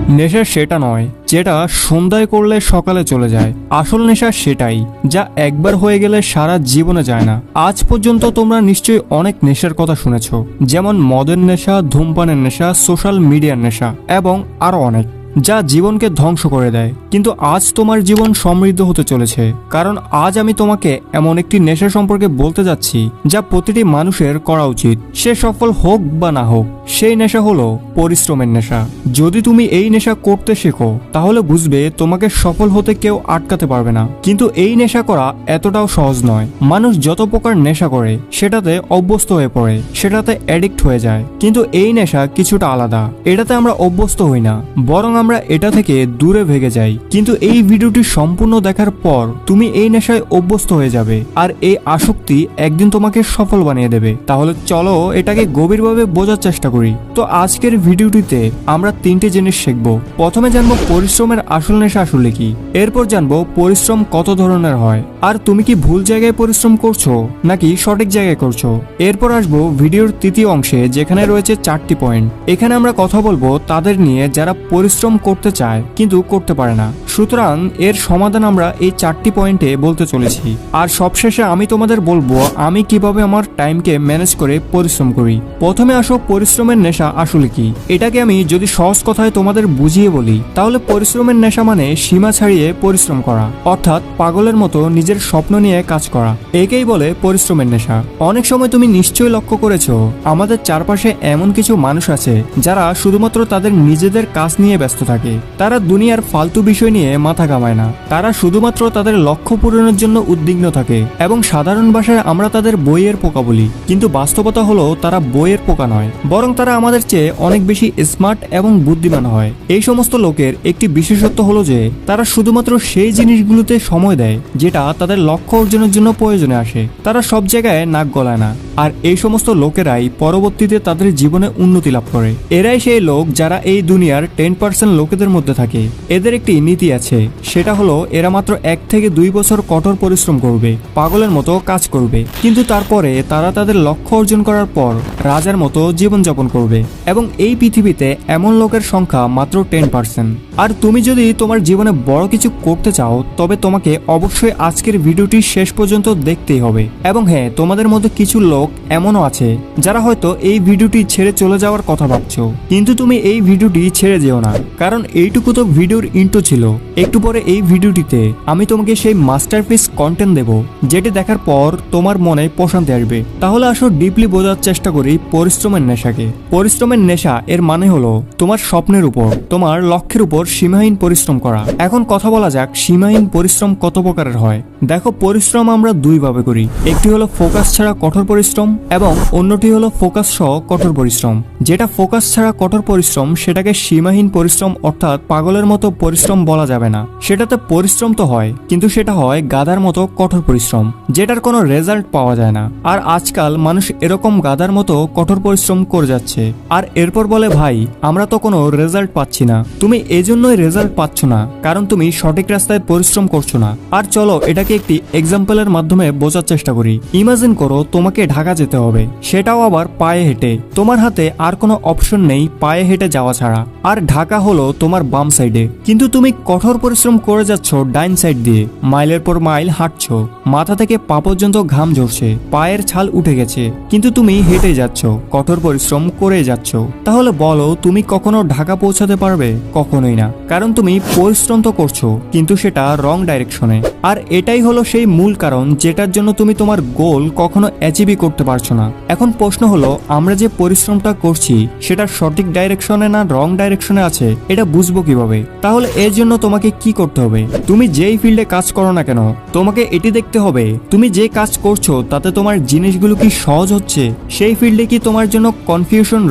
নেশা সেটা নয় যেটা সন্ধ্যায় করলে সকালে চলে যায়। আসল নেশা সেটাই যা একবার হয়ে গেলে সারা জীবনে যায় না। আজ পর্যন্ত তোমরা নিশ্চয়ই অনেক নেশার কথা শুনেছ, যেমন মদের নেশা, ধূমপানের নেশা, সোশ্যাল মিডিয়ার নেশা এবং আরো অনেক, যা জীবনকে ধ্বংস করে দেয়। কিন্তু আজ তোমার জীবন সমৃদ্ধ হতে চলেছে, কারণ আজ আমি তোমাকে এমন একটি নেশা সম্পর্কে বলতে যাচ্ছি যা প্রতিটি মানুষের করা উচিত, সে সফল হোক বা না হোক। সেই নেশা হলো পরিশ্রমের নেশা। যদি তুমি এই নেশা করতে শেখো তাহলে বুঝবে তোমাকে সফল হতে কেউ আটকাতে পারবে না। কিন্তু এই নেশা করা এতটাও সহজ নয়। মানুষ যত প্রকার নেশা করে সেটাতে অভ্যস্ত হয়ে পড়ে, সেটাতে অ্যাডিক্ট হয়ে যায়। কিন্তু এই নেশা কিছুটা আলাদা। এটাতে আমরা অভ্যস্ত হই না, বরং আমরা এটা থেকে দূরে ভেগে যাই। কিন্তু এই ভিডিওটি সম্পূর্ণ দেখার পর তুমি এই নেশায় অভ্যস্ত হয়ে যাবে, আর এই আসক্তি একদিন তোমাকে সফল বানিয়ে দেবে। তাহলে চলো এটাকে গভীরভাবে বোঝার চেষ্টা করি। তো আজকের ভিডিওটিতে আমরা তিনটে জিনিস শিখব। প্রথমে জানবো পরিশ্রমের আসল নেশা আসলে কি, এরপর জানবো পরিশ্রম কত ধরনের হয়, আর তুমি কি ভুল জায়গায় পরিশ্রম করছো নাকি সঠিক জায়গায় করছো। এরপর আসবো ভিডিওর তৃতীয় অংশে, যেখানে রয়েছে 4টি পয়েন্ট। এখানে আমরা কথা বলবো তাদের নিয়ে যারা পরিশ্রম করতে চায় কিন্তু করতে পারে না। সুতরাং এর সমাধান আমরা এই 4টি পয়েন্টে বলতে চলেছি। আর সবশেষে আমি তোমাদের বলবো আমি কিভাবে আমার টাইমকে ম্যানেজ করে পরিশ্রম করি। প্রথমে আসো পরিশ্রমের নেশা আসলে কি। এটাকে আমি যদি সহজ কথায় তোমাদের বুঝিয়ে বলি তাহলে পরিশ্রমের নেশা মানে সীমা ছাড়িয়ে পরিশ্রম করা, অর্থাৎ পাগলের মতো নিজের স্বপ্ন নিয়ে কাজ করা। একেই বলে পরিশ্রমের নেশা। অনেক সময় তুমি নিশ্চয়ই লক্ষ্য করেছো আমাদের চারপাশে এমন কিছু মানুষ আছে যারা শুধুমাত্র তাদের নিজেদের কাজ নিয়ে ব্যস্ত থাকে। তারা দুনিয়ার ফালতু বিষয় নিয়ে মাথা ঘামায় না, তারা শুধুমাত্র তাদের লক্ষ্য পূরণের জন্য উদ্বিগ্ন থাকে। এবং সাধারণ ভাষায় আমরা তাদের বইয়ের পোকা বলি, কিন্তু বাস্তবতা হলো তারা বইয়ের পোকা নয়, বরং তারা আমাদের চেয়ে অনেক বেশি স্মার্ট এবং বুদ্ধিমান হয়। এই সমস্ত লোকের একটি বিশেষত্ব হলো যে তারা শুধুমাত্র সেই জিনিসগুলোতে সময় দেয় যেটা তাদের লক্ষ্য অর্জনের জন্য প্রয়োজনে আসে। তারা সব জায়গায় নাক গলায় না। আর এই সমস্ত লোকেরাই পরবর্তীতে তাদের জীবনে উন্নতি লাভ করে। এরাই সেই লোক যারা এই দুনিয়ার 10% লোকেদের মধ্যে থাকে। এদের একটি নীতি আছে, সেটা হলো এরা মাত্র 1 থেকে 2 বছর কঠোর পরিশ্রম করবে, পাগলের মতো কাজ করবে, কিন্তু তারপরে তারা তাদের লক্ষ্য অর্জন করার পর রাজার মতো জীবনযাপন করবে। এবং এই পৃথিবীতে এমন লোকের সংখ্যা মাত্র 10%। আর তুমি যদি তোমার জীবনে বড় কিছু করতে চাও তবে তোমাকে অবশ্যই আজকের ভিডিওটি শেষ পর্যন্ত দেখতেই হবে। এবং হ্যাঁ, তোমাদের মধ্যে কিছু লোক এমনও আছে যারা হয়তো এই ভিডিওটি ছেড়ে চলে যাওয়ার কথা ভাবছো, কিন্তু তুমি এই ভিডিওটি ছেড়ে যেও না, কারণ এইটুকু তো ভিডিওর ইন্ট্রো ছিল। একটু পরে এই ভিডিওটিতে আমি তোমাকে সেই মাস্টারপিস কন্টেন্ট দেব, যেটি দেখার পর তোমার মনে প্রশান্তি আসবে। তাহলে আসো ডিপলি বোঝার চেষ্টা করি পরিশ্রমের নেশাকে। পরিশ্রমের নেশা এর মানে হলো তোমার স্বপ্নের উপর, তোমার লক্ষ্যের উপর সীমাহীন পরিশ্রম করা। এখন কথা বলা যাক সীমাহীন পরিশ্রম কত প্রকারের হয়। দেখো, পরিশ্রম আমরা দুই ভাবে করি। একটি হলো ফোকাস ছাড়া কঠোর পরিশ্রম এবং অন্যটি হলো ফোকাস সহ কঠোর পরিশ্রম। যেটা ফোকাস ছাড়া কঠোর পরিশ্রম সেটাকে সীমাহীন পরিশ্রম অর্থাৎ পাগলের মতো পরিশ্রম বলা যাবে না। সেটাতে পরিশ্রম তো হয়, কিন্তু সেটা হয় গাধার মতো কঠোর পরিশ্রম, যেটার কোনো রেজাল্ট পাওয়া যায় না। আর আজকাল মানুষ এরকম গাধার মতো কঠোর পরিশ্রম করে যাচ্ছে, আর এরপর বলে ভাই আমরা তো কোনো রেজাল্ট পাচ্ছি না। তুমি এজন্যই রেজাল্ট পাচ্ছ না কারণ তুমি সঠিক রাস্তায় পরিশ্রম করছো না। আর চলো এটাকে একটি এক্সাম্পলের মাধ্যমে বোঝার চেষ্টা করি। ইমাজিন করো তোমাকে ঢাকা যেতে হবে, সেটাও আবার পায়ে হেঁটে। তোমার হাতে আর কোনো অপশন নেই পায়ে হেঁটে যাওয়া ছাড়া। আর ঢাকা হলো তোমার বাম সাইডে, কিন্তু তুমি কঠোর পরিশ্রম করে যাচ্ছ ডাইন সাইড দিয়ে। মাইলের পর মাইল হাঁটছো, মাথা থেকে পা পর্যন্ত ঘাম ঝরছে, পায়ের ছাল উঠে গেছে, কিন্তু তুমি হেঁটে যাচ্ছ, কঠোর পরিশ্রম করে যাচ্ছ। তাহলে বলো তুমি কখনো ঢাকা পৌঁছাতে পারবে? কখনোই না, কারণ তুমি পরিশ্রম তো করছো কিন্তু সেটা রং ডাইরেকশনে। আর এটাই হলো সেই মূল কারণ যেটার জন্য তুমি তোমার গোল কখনো অ্যাচিভই করতে পারছো না। এখন প্রশ্ন হলো আমরা যে পরিশ্রমটা করছি সেটা সঠিক ডাইরেকশনে না রং ডাইরেকশনে আছে, এটা বুঝবো কিভাবে? তাহলে এর জন্য তোমাকে কি করতে হবে? তুমি যেই ফিল্ডে কাজ করো না কেন তোমাকে এটি দেখতে হবে তুমি যে কাজ করছো তাতে তোমার জিনিসগুলো কি সহজ হচ্ছে, সেই ফিল্ডে কি তোমার জন্য কনফিউশন